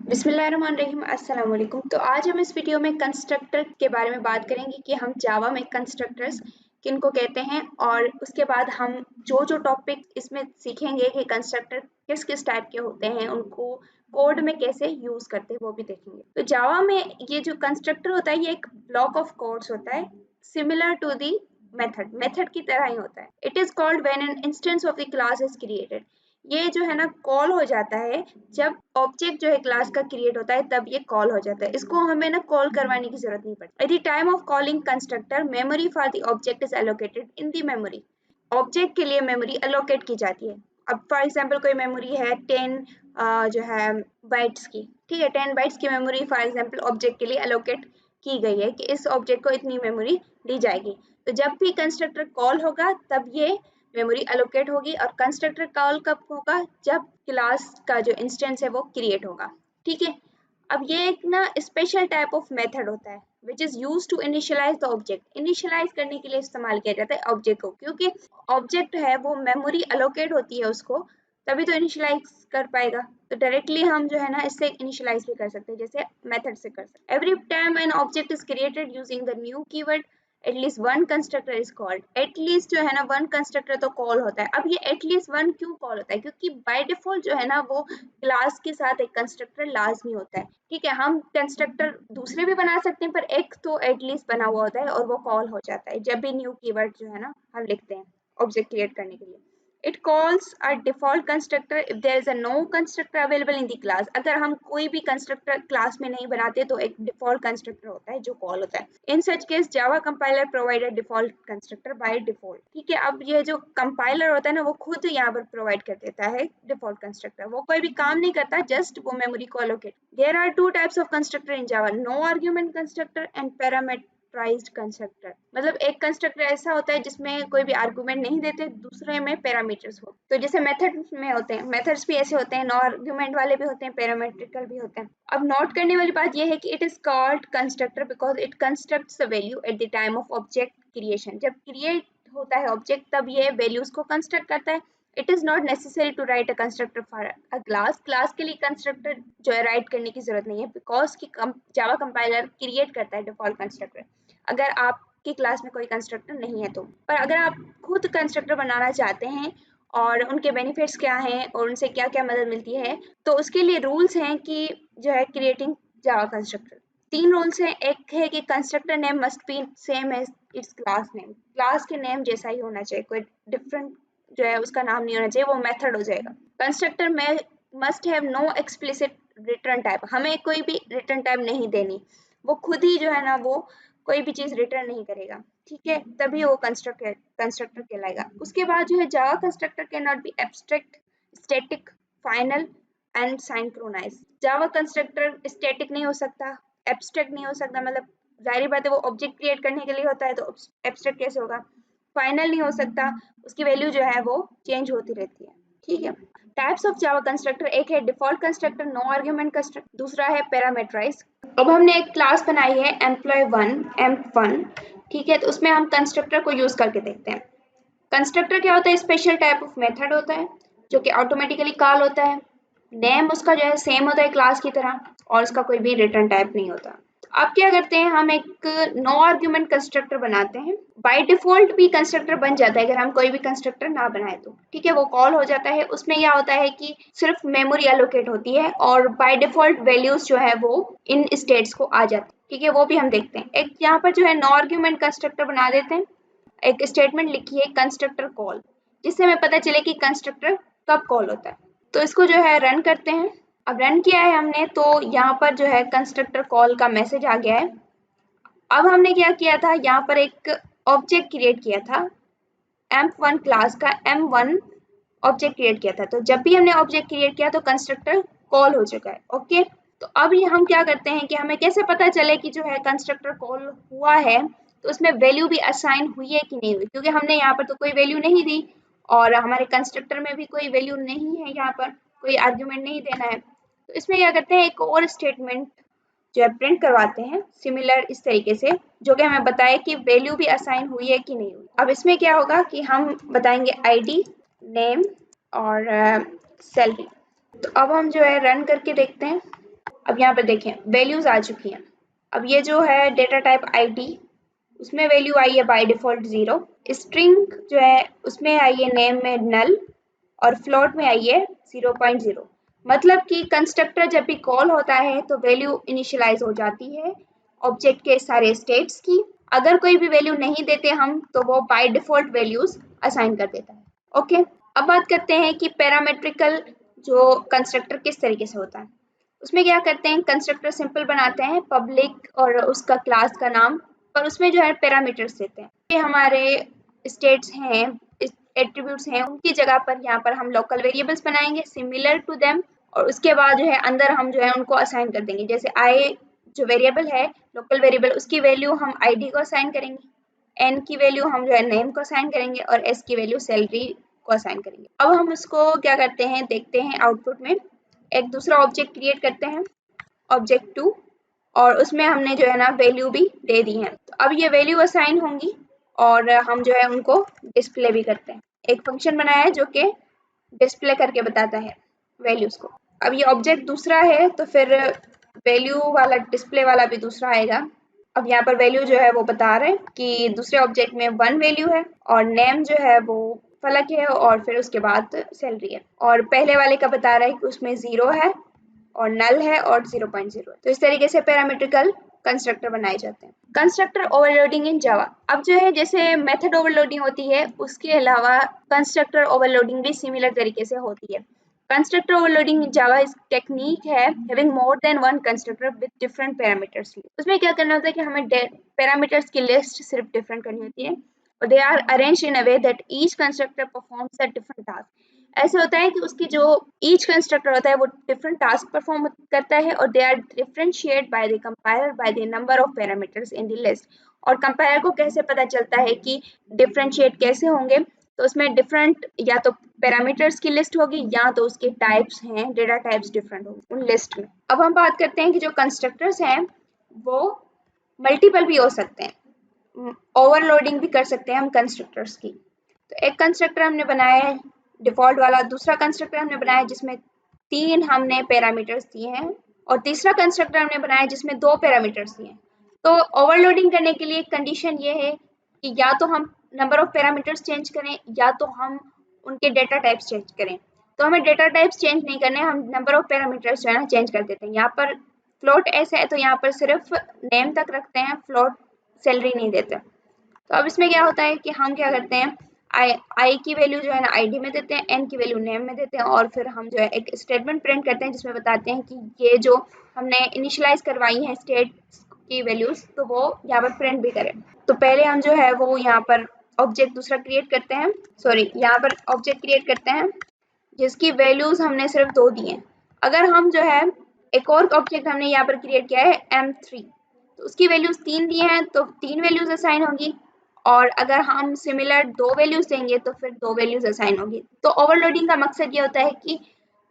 बिस्मिल्लाहिर्रहमानिर्रहीम अस्सलाम वालेकुम। तो आज हम इस वीडियो में कंस्ट्रक्टर के बारे में बात करेंगे कि हम जावा में कंस्ट्रक्टर्स किनको कहते हैं और उसके बाद हम जो टॉपिक इसमें सीखेंगे कि कंस्ट्रक्टर किस किस टाइप के होते हैं, उनको कोड में कैसे यूज करते हैं वो भी देखेंगे। तो जावा में ये जो कंस्ट्रक्टर होता है ये एक ब्लॉक ऑफ कोड्स होता है सिमिलर टू दी मेथड की तरह ही होता है। It is called when an instance of the class is created. ये जो है ना कॉल हो जाता है जब ऑब्जेक्ट जो है क्लास का क्रिएट होता है, तब ये कॉल हो जाता है। इसको हमें ना कॉल करवाने की जरूरत नहीं पड़ती। At the time of calling constructor memory for the object is allocated in the memory. Object के लिए मेमोरी एलोकेट की जाती है। अब फॉर एग्जांपल कोई मेमोरी है 10 जो है बाइट्स की, ठीक है, 10 बाइट्स की मेमोरी फॉर एग्जांपल ऑब्जेक्ट के लिए एलोकेट की गई है कि इस ऑब्जेक्ट को इतनी मेमोरी दी जाएगी। तो जब भी कंस्ट्रक्टर कॉल होगा तब ये मेमोरी एलोकेट होगी। और कंस्ट्रक्टर कॉल कब होगा? जब क्लास का जो इंस्टेंस है वो क्रिएट होगा, ठीक है। अब ये एक ना स्पेशल टाइप ऑफ मेथड होता है which is use to initialize the object. Initialize करने के लिए इस्तेमाल किया जाता है ऑब्जेक्ट को, क्योंकि ऑब्जेक्ट है वो मेमोरी एलोकेट होती है उसको, तभी तो इनिशियलाइज कर पाएगा। तो डायरेक्टली हम जो है ना इससे इनिशियलाइज भी कर सकते हैं, जैसे मेथड से कर सकते हैं। Every time an object is created using the new keyword at least one constructor is called. At least जो है ना वन कंस्ट्रक्टर तो कॉल होता है। अब ये एटलीस्ट वन क्यों कॉल होता है? क्योंकि बाय डिफॉल्ट जो है ना वो क्लास के साथ एक कंस्ट्रक्टर लाजमी होता है, ठीक है। हम कंस्ट्रक्टर दूसरे भी बना सकते हैं पर एक तो एटलीस्ट बना हुआ होता है और वो कॉल हो जाता है जब भी न्यू कीवर्ड जो है ना हम लिखते हैं ऑब्जेक्ट क्रिएट करने के लिए। It calls a default constructor if there is a no constructor available in the class। अगर हम कोई भी कंस्ट्रक्टर क्लास में नहीं बनाते तो एक डिफॉल्ट कंस्ट्रक्टर होता है जो कॉल होता है। In such case Java compiler provide default constructor by default, ठीक है। अब ये जो कंपाइलर होता है ना वो खुद यहाँ पर प्रोवाइड कर देता है डिफॉल्ट कंस्ट्रक्टर। वो कोई भी काम नहीं करता, जस्ट वो मेमोरी को allocate. There are two types of constructor in Java, no argument constructor and parameterized constructor. मतलब एक कंस्ट्रक्टर ऐसा होता है जिसमें कोई भी आर्गुमेंट नहीं देते, दूसरे में पैरामीटर्स हो। तो जैसे मेथड में होते हैं, मेथड्स भी ऐसे होते हैं, नो आर्गुमेंट वाले भी होते हैं, पैरामेट्रिकल भी होते हैं। अब नोट करने वाली बात यह है कि it is called constructor because it constructs the value at the time of object creation. जब क्रिएट होता है ऑब्जेक्ट तब ये वैल्यूज को कंस्ट्रक्ट करता है। It is not necessary to write a constructor for a class के लिए कंस्ट्रक्टर जो है राइट करने की जरूरत नहीं है, बिकॉज की जावा कंपाइलर क्रिएट करता है डिफॉल्ट कंस्ट्रक्टर अगर आपकी क्लास में कोई कंस्ट्रक्टर नहीं है तो। पर अगर आप खुद कंस्ट्रक्टर बनाना चाहते हैं और उनके बेनिफिट्स क्या हैं और उनसे क्या क्या मदद मिलती है, तो उसके लिए रूल्स हैं कि जो है क्रिएटिंग जावा कंस्ट्रक्टर। 3 रूल्स हैं। एक है कि constructor name must be same as its class name. Class के नेम जैसा ही होना चाहिए, कोई डिफरेंट जो है उसका नाम नहीं होना चाहिए, वो मेथड हो जाएगा। कंस्ट्रक्टर में must have no explicit return type. हमें कोई भी रिटर्न टाइप नहीं देनी, वो खुद ही जो है ना वो कोई भी चीज रिटर्न नहीं करेगा, ठीक है, तभी वो कंस्ट्रक्टर कहलाएगा। उसके बाद जो है Java constructor can not be abstract, static, final and synchronize. Java constructor static नहीं हो सकता, एब्स्ट्रैक्ट नहीं हो सकता, मतलब जाहिर बात है वो ऑब्जेक्ट क्रिएट करने के लिए होता है तो एब्स्ट्रैक्ट कैसे होगा। फाइनल नहीं हो सकता, उसकी वैल्यू जो है वो चेंज होती रहती है, ठीक है। टाइप्स ऑफ जावा कंस्ट्रक्टर, एक है default constructor no argument constructor, दूसरा है पैरामीटराइज। अब हमने एक क्लास बनाई है एम्प्लॉय1 एम्प1, ठीक है, तो उसमें हम कंस्ट्रक्टर को यूज करके देखते हैं। कंस्ट्रक्टर क्या होता है? स्पेशल टाइप ऑफ मेथड होता है जो कि ऑटोमेटिकली कॉल होता है। नेम उसका जो है सेम होता है क्लास की तरह और उसका कोई भी रिटर्न टाइप नहीं होता। अब क्या करते हैं, हम एक नो आर्ग्यूमेंट कंस्ट्रक्टर बनाते हैं। बाय डिफॉल्ट भी कंस्ट्रक्टर बन जाता है अगर हम कोई भी कंस्ट्रक्टर ना बनाए तो, ठीक है, वो कॉल हो जाता है। उसमें क्या होता है कि सिर्फ मेमोरी एलोकेट होती है और बाय डिफॉल्ट वैल्यूज जो है वो इन स्टेट्स को आ जाती है, ठीक है, वो भी हम देखते हैं। एक यहाँ पर जो है नो आर्ग्यूमेंट कंस्ट्रक्टर बना देते हैं। एक स्टेटमेंट लिखिए कंस्ट्रक्टर कॉल, जिससे हमें पता चले कि कंस्ट्रक्टर कब कॉल होता है। तो इसको जो है रन करते हैं। अब रन किया है हमने तो यहाँ पर जो है कंस्ट्रक्टर कॉल का मैसेज आ गया है। अब हमने क्या किया था, यहाँ पर एक ऑब्जेक्ट क्रिएट किया था एम्प1 क्लास का, m1 ऑब्जेक्ट क्रिएट किया था। तो जब भी हमने ऑब्जेक्ट क्रिएट किया तो कंस्ट्रक्टर कॉल हो चुका है, ओके। तो अब ये हम क्या करते हैं कि हमें कैसे पता चले कि जो है कंस्ट्रक्टर कॉल हुआ है, तो उसमें वैल्यू भी असाइन हुई है कि नहीं हुई, क्योंकि हमने यहाँ पर तो कोई वैल्यू नहीं दी और हमारे कंस्ट्रक्टर में भी कोई वैल्यू नहीं है, यहाँ पर कोई आर्ग्यूमेंट नहीं देना है। तो इसमें क्या करते हैं, एक और स्टेटमेंट जो है प्रिंट करवाते हैं सिमिलर इस तरीके से, जो कि हमें बताए कि वैल्यू भी असाइन हुई है कि नहीं हुई। अब इसमें क्या होगा कि हम बताएंगे आईडी, नेम और सैलरी। तो अब हम जो है रन करके देखते हैं। अब यहाँ पर देखें वैल्यूज आ चुकी हैं। अब ये जो है डेटा टाइप आईडी, उसमें वैल्यू आई है बाय डिफॉल्ट 0। स्ट्रिंग जो है उसमें आई है नेम में नल, और फ्लोट में आई है 0.0। मतलब कि कंस्ट्रक्टर जब भी कॉल होता है तो वैल्यू इनिशियलाइज हो जाती है ऑब्जेक्ट के सारे स्टेट्स की। अगर कोई भी वैल्यू नहीं देते हम तो वो बाय डिफॉल्ट वैल्यूज असाइन कर देता है। ओके, अब बात करते हैं कि पैरामेट्रिकल जो कंस्ट्रक्टर किस तरीके से होता है। उसमें क्या करते हैं, कंस्ट्रक्टर सिंपल बनाते हैं, पब्लिक और उसका क्लास का नाम, पर उसमें जो है पैरामीटर्स देते हैं। ये हमारे स्टेट्स हैं, एट्रीब्यूट्स हैं, उनकी जगह पर यहाँ पर हम लोकल वेरिएबल्स बनाएंगे सिमिलर टू देम, और उसके बाद जो है अंदर हम जो है उनको असाइन कर देंगे। जैसे आई जो वेरिएबल है लोकल वेरिएबल, उसकी वैल्यू हम आईडी को असाइन करेंगे, एन की वैल्यू हम जो है नेम को असाइन करेंगे, और एस की वैल्यू सैलरी को असाइन करेंगे। अब हम उसको क्या करते हैं, देखते हैं आउटपुट में एक दूसरा ऑब्जेक्ट क्रिएट करते हैं, ऑब्जेक्ट 2, और उसमें हमने जो है ना वैल्यू भी दे दी है। तो अब ये वैल्यू असाइन होंगी और हम जो है उनको डिस्प्ले भी करते हैं। एक फंक्शन बनाया है जो कि डिस्प्ले करके बताता है वैल्यूज को। अब ये ऑब्जेक्ट दूसरा है तो फिर वैल्यू वाला डिस्प्ले वाला भी दूसरा आएगा। अब यहाँ पर वैल्यू जो है वो बता रहे हैं कि दूसरे ऑब्जेक्ट में 1 वैल्यू है, और नेम जो है वो फलक है, और फिर उसके बाद सैलरी है, और पहले वाले का बता रहा है कि उसमें 0 है और नल है और 0.0 है। तो इस तरीके से पैरामीट्रिकल कंस्ट्रक्टर बनाए जाते हैं। कंस्ट्रक्टर ओवरलोडिंग इन जावा। अब जो है जैसे मेथड ओवरलोडिंग होती है, उसके अलावा कंस्ट्रक्टर ओवरलोडिंग भी सिमिलर तरीके से होती है। कंस्ट्रक्टर ओवरलोडिंग इन जावा इस टेक्निक है having more than one constructor with different parameters. उसमें क्या करना होता है कि हमें पैरामीटर्स की लिस्ट सिर्फ डिफरेंट करनी होती है, और they are arranged in a way that each constructor performs a different task. ऐसे होता है कि उसकी जो ईच कंस्ट्रक्टर होता है वो डिफरेंट टास्क परफॉर्म करता है, और they are differentiate by the compiler by the number of parameters in the list. और कंपाइलर को कैसे पता चलता है कि डिफरेंशिएट कैसे होंगे, तो उसमें डिफरेंट या तो पैरामीटर्स की लिस्ट होगी या तो उसके टाइप्स हैं, डेटा टाइप्स डिफरेंट होंगे उन लिस्ट में। अब हम बात करते हैं कि जो कंस्ट्रक्टर्स हैं वो मल्टीपल भी हो सकते हैं, ओवरलोडिंग भी कर सकते हैं हम कंस्ट्रक्टर्स की। तो एक कंस्ट्रक्टर हमने बनाया है डिफॉल्ट वाला, दूसरा कंस्ट्रक्टर हमने बनाया जिसमें 3 हमने पैरामीटर्स दिए हैं, और तीसरा कंस्ट्रक्टर हमने बनाया जिसमें 2 पैरामीटर्स दिए हैं। तो ओवरलोडिंग करने के लिए कंडीशन ये है कि या तो हम नंबर ऑफ पैरामीटर्स चेंज करें या तो हम उनके डेटा टाइप्स चेंज करें। तो हमें डेटा टाइप्स चेंज नहीं करने, हम नंबर ऑफ पैरामीटर्स जो है ना चेंज कर देते हैं। यहाँ पर फ्लोट ऐसा है तो यहाँ पर सिर्फ नेम तक रखते हैं, फ्लोट सैलरी नहीं देते। तो अब इसमें क्या होता है कि हम क्या करते हैं, आई की वैल्यू जो है ना आईडी में देते हैं, एन की वैल्यू नेम में देते हैं, और फिर हम जो है एक स्टेटमेंट प्रिंट करते हैं जिसमें बताते हैं कि ये जो हमने इनिशियलाइज करवाई है स्टेट की वैल्यूज, तो वो यहाँ पर प्रिंट भी करें। तो पहले हम जो है वो यहाँ पर ऑब्जेक्ट दूसरा क्रिएट करते हैं, सॉरी यहाँ पर ऑब्जेक्ट क्रिएट करते हैं जिसकी वैल्यूज हमने सिर्फ 2 दी हैं। अगर हम जो है एक और ऑब्जेक्ट हमने यहाँ पर क्रिएट किया है M3, तो उसकी वैल्यूज 3 दी हैं तो 3 वैल्यूज असाइन होगी, और अगर हम सिमिलर 2 वैल्यूज देंगे तो फिर 2 वैल्यूज असाइन होगी। तो ओवरलोडिंग का मकसद ये होता है कि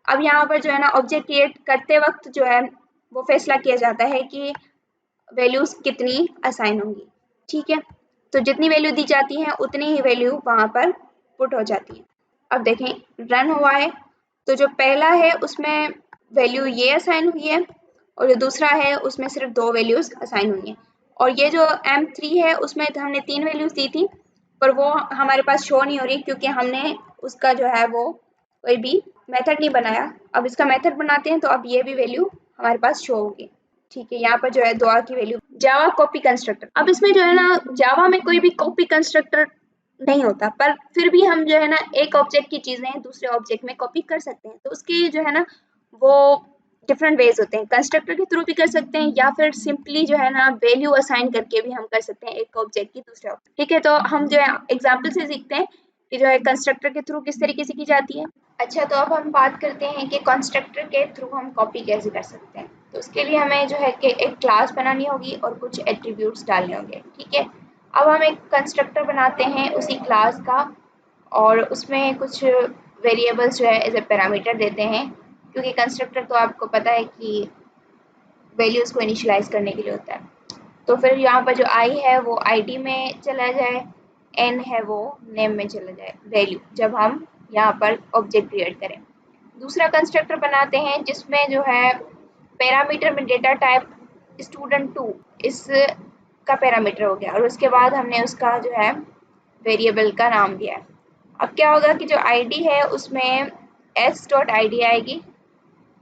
अब यहाँ पर जो है ना ऑब्जेक्ट क्रिएट करते वक्त जो है वो फैसला किया जाता है कि वैल्यूज कितनी असाइन होंगी। ठीक है, तो जितनी वैल्यू दी जाती है उतनी ही वैल्यू वहाँ पर पुट हो जाती है। अब देखें रन हुआ है, तो जो पहला है उसमें वैल्यू ये असाइन हुई है, और जो दूसरा है उसमें सिर्फ 2 वैल्यूज असाइन हुई हैं। और ये जो M3 है उसमें तो हमने 3 वैल्यूज दी थी, पर वो हमारे पास शो नहीं हो रही क्योंकि हमने उसका जो है वो कोई भी मेथड नहीं बनाया। अब इसका मेथड बनाते हैं तो अब ये भी वैल्यू हमारे पास शो होगी। ठीक है, यहाँ पर जो है 2 की वैल्यू। जावा कॉपी कंस्ट्रक्टर। अब इसमें जो है ना जावा में कोई भी कॉपी कंस्ट्रक्टर नहीं होता, पर फिर भी हम जो है ना एक ऑब्जेक्ट की चीजें दूसरे ऑब्जेक्ट में कॉपी कर सकते हैं। तो उसके जो है ना वो डिफरेंट वेज होते हैं, कंस्ट्रक्टर के थ्रू भी कर सकते हैं या फिर सिंपली जो है ना वैल्यू असाइन करके भी हम कर सकते हैं एक ऑब्जेक्ट की दूसरे ऑब्जेक्ट। ठीक है, तो हम जो है एग्जाम्पल से सीखते हैं कि जो है कंस्ट्रक्टर के थ्रू किस तरीके से की जाती है। अच्छा, तो अब हम बात करते हैं कि कंस्ट्रक्टर के थ्रू हम कॉपी कैसे कर सकते हैं। तो उसके लिए हमें जो है कि एक क्लास बनानी होगी और कुछ एट्रीब्यूट्स डालने होंगे। ठीक है, अब हम एक कंस्ट्रक्टर बनाते हैं उसी क्लास का, और उसमें कुछ वेरिएबल्स जो है एज ए पैरामीटर देते हैं, क्योंकि कंस्ट्रक्टर तो आपको पता है कि वैल्यूज़ को इनिशियलाइज करने के लिए होता है। तो फिर यहाँ पर जो आई है वो आईडी में चला जाए, एन है वो नेम में चला जाए वैल्यू, जब हम यहाँ पर ऑब्जेक्ट क्रिएट करें। दूसरा कंस्ट्रक्टर बनाते हैं जिसमें जो है पैरामीटर में डेटा टाइप student2 इस का पैरामीटर हो गया, और उसके बाद हमने उसका जो है वेरिएबल का नाम दिया है। अब क्या होगा कि जो आईडी है उसमें s.id आएगी,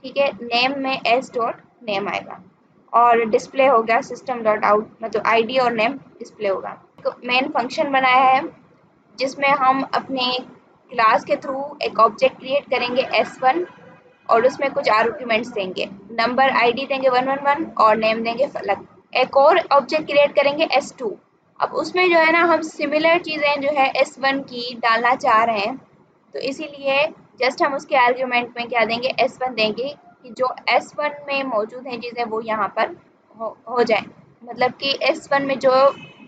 ठीक है, नेम में s.name आएगा, और डिस्प्ले हो गया system.out, मतलब आईडी और नेम डिस्प्ले होगा। तो मेन फंक्शन बनाया है जिसमें हम अपने क्लास के थ्रू एक ऑब्जेक्ट क्रिएट करेंगे s1, और उसमें कुछ आर्ग्यूमेंट्स देंगे, नंबर आईडी देंगे 111 और नेम देंगे फलक। एक और ऑब्जेक्ट क्रिएट करेंगे s2, अब उसमें जो है ना हम सिमिलर चीज़ें जो है s1 की डालना चाह रहे हैं, तो इसीलिए जस्ट हम उसके आर्ग्यूमेंट में क्या देंगे, s1 देंगे कि जो s1 में मौजूद हैं चीज़ें वो यहाँ पर हो जाए, मतलब कि s1 में जो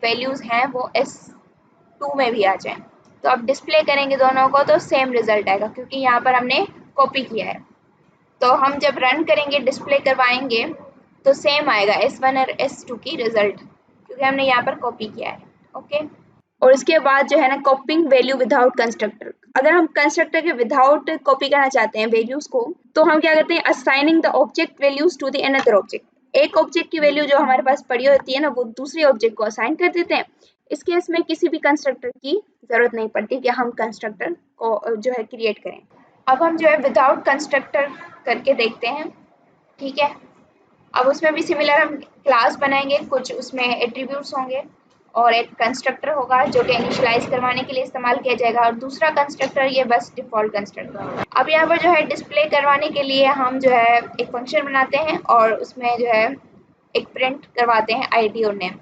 वैल्यूज़ हैं वो s2 में भी आ जाएं। तो अब डिस्प्ले करेंगे दोनों को तो सेम रिजल्ट आएगा, क्योंकि यहाँ पर हमने कॉपी किया है। तो हम जब रन करेंगे, डिस्प्ले करवाएंगे, तो सेम आएगा s1 और s2 की रिजल्ट, क्योंकि हमने यहाँ पर कॉपी किया है। ओके, और उसके बाद जो है ना कॉपिंग वैल्यू विदाउट कंस्ट्रक्टर। अगर हम कंस्ट्रक्टर के विदाउट कॉपी करना चाहते हैं वैल्यूज को, तो हम क्या करते हैं, assigning the object values to the another object. एक ऑब्जेक्ट की वैल्यू जो हमारे पास पड़ी होती है ना, वो दूसरे ऑब्जेक्ट को असाइन कर देते हैं। इस केस में किसी भी कंस्ट्रक्टर की जरूरत नहीं पड़ती कि हम कंस्ट्रक्टर को जो है क्रिएट करें। अब हम जो है विदाउट कंस्ट्रक्टर करके देखते हैं, ठीक है। अब उसमें भी सिमिलर हम क्लास बनाएंगे, कुछ उसमें एट्रीब्यूट्स होंगे, और एक कंस्ट्रक्टर होगा जो कि इनिशियलाइज करवाने के लिए इस्तेमाल किया जाएगा, और दूसरा कंस्ट्रक्टर ये बस डिफ़ॉल्ट कंस्ट्रक्टर होगा। अब यहाँ पर जो है डिस्प्ले करवाने के लिए हम जो है एक फंक्शन बनाते हैं, और उसमें जो है एक प्रिंट करवाते हैं आईडी और नेम,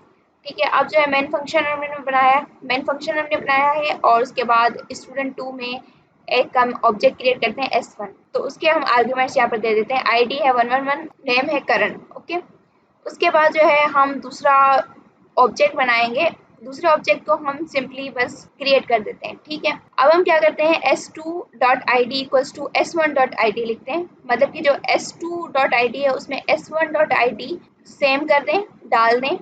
ठीक है। अब जो है मेन फंक्शन हमने बनाया है, और उसके बाद student2 में एक हम ऑब्जेक्ट क्रिएट करते हैं s1, तो उसके हम आर्ग्यूमेंट्स यहाँ पर दे देते हैं, आईडी है 111, नेम है करण। ओके, उसके बाद जो है हम दूसरा ऑब्जेक्ट बनाएंगे, दूसरे ऑब्जेक्ट को हम सिंपली बस क्रिएट कर देते हैं, ठीक है। अब हम क्या करते हैं, s2.id इक्वल्स टू s1.id लिखते हैं, मतलब कि जो s2.id है उसमें s1.id सेम कर दें, डाल दें,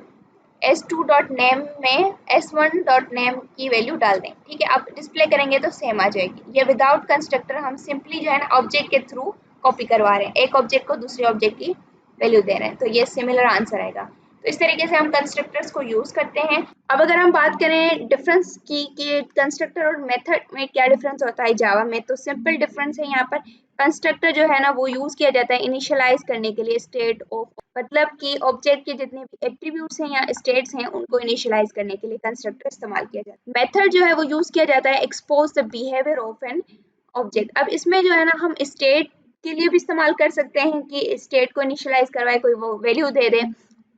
s2.name में s1.name की वैल्यू डाल दें, ठीक है। अब डिस्प्ले करेंगे तो सेम आ जाएगी। ये विदाउट कंस्ट्रक्टर हम सिंपली जो है ना ऑब्जेक्ट के थ्रू कॉपी करवा रहे हैं, एक ऑब्जेक्ट को दूसरे ऑब्जेक्ट की वैल्यू दे रहे हैं, तो ये सिमिलर आंसर आएगा। तो इस तरीके से हम कंस्ट्रक्टर्स को यूज़ करते हैं। अब अगर हम बात करें डिफरेंस की कि कंस्ट्रक्टर और मेथड में क्या डिफरेंस होता है जावा में, तो सिंपल डिफरेंस है यहाँ पर। कंस्ट्रक्टर जो है ना वो यूज़ किया जाता है इनिशियलाइज करने के लिए स्टेट ऑफ, मतलब कि ऑब्जेक्ट के जितने भी एट्रीब्यूट्स हैं या स्टेट्स हैं उनको इनिशियलाइज करने के लिए कंस्ट्रक्टर इस्तेमाल किया जाता है। मेथड जो है वो यूज़ किया जाता है expose the behaviour of an object. अब इसमें जो है ना हम स्टेट के लिए भी इस्तेमाल कर सकते हैं कि स्टेट को इनिशियलाइज करवाए, कोई वो वैल्यू दे दे,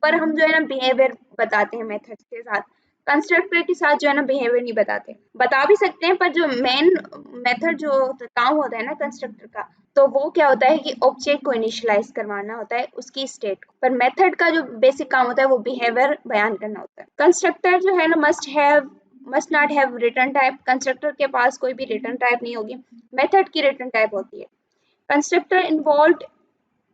पर हम जो है ना बिहेवियर बताते हैं मेथड्स के साथ। कंस्ट्रक्टर के साथ जो है ना बिहेवियर नहीं बताते, बता भी सकते हैं, पर जो मेन मेथड जो काम होता है ना कंस्ट्रक्टर का, तो वो क्या होता है कि ऑब्जेक्ट को इनिशियलाइज करवाना होता है उसकी स्टेट को, पर मेथड का जो बेसिक काम होता है वो बिहेवियर बयान करना होता है। कंस्ट्रक्टर जो है ना must not have return type, constructor के पास कोई भी रिटर्न टाइप नहीं होगी, मेथड की रिटर्न टाइप होती है। कंस्ट्रक्टर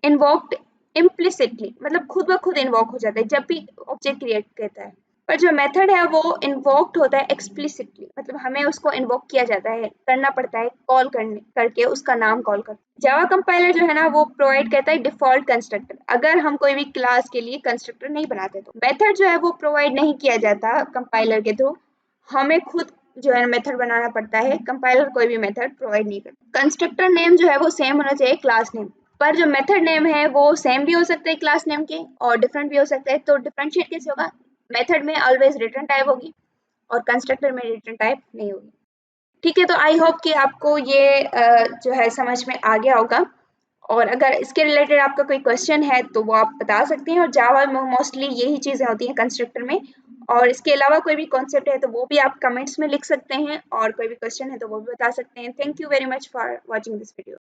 इन्वोक्ड इम्प्लिसिटली, मतलब खुद ब खुद इन्वोक हो जाता है जब भी ऑब्जेक्ट क्रिएट करता है, पर जो मेथड है वो इन्वोक्ड होता है एक्सप्लिसिटली, मतलब हमें उसको इन्वोक किया जाता है, करना पड़ता है, कॉल करके उसका नाम कॉल कर। जावा कंपाइलर जो है ना वो प्रोवाइड करता है डिफॉल्ट कंस्ट्रक्टर, अगर हम कोई भी क्लास के लिए कंस्ट्रक्टर नहीं बनाते तो। मेथड जो है वो प्रोवाइड नहीं किया जाता कंपाइलर के थ्रू, हमें खुद जो है मेथड बनाना पड़ता है, कंपाइलर कोई भी मेथड प्रोवाइड नहीं करता। कंस्ट्रक्टर नेम जो है वो सेम होना चाहिए क्लास नेम, पर जो मेथड नेम है वो सेम भी हो सकता है क्लास नेम के और डिफरेंट भी हो सकता है। तो डिफरेंशिएट कैसे होगा, मेथड में ऑलवेज रिटर्न टाइप होगी और कंस्ट्रक्टर में रिटर्न टाइप नहीं होगी, ठीक है। तो आई होप कि आपको ये जो है समझ में आ गया होगा, और अगर इसके रिलेटेड आपका कोई क्वेश्चन है तो वो आप बता सकते हैं, और जावा में मोस्टली यही चीज़ें होती हैं कंस्ट्रक्टर में, और इसके अलावा कोई भी कॉन्सेप्ट है तो वो भी आप कमेंट्स में लिख सकते हैं, और कोई भी क्वेश्चन है तो वो भी बता सकते हैं। Thank you very much for watching this video.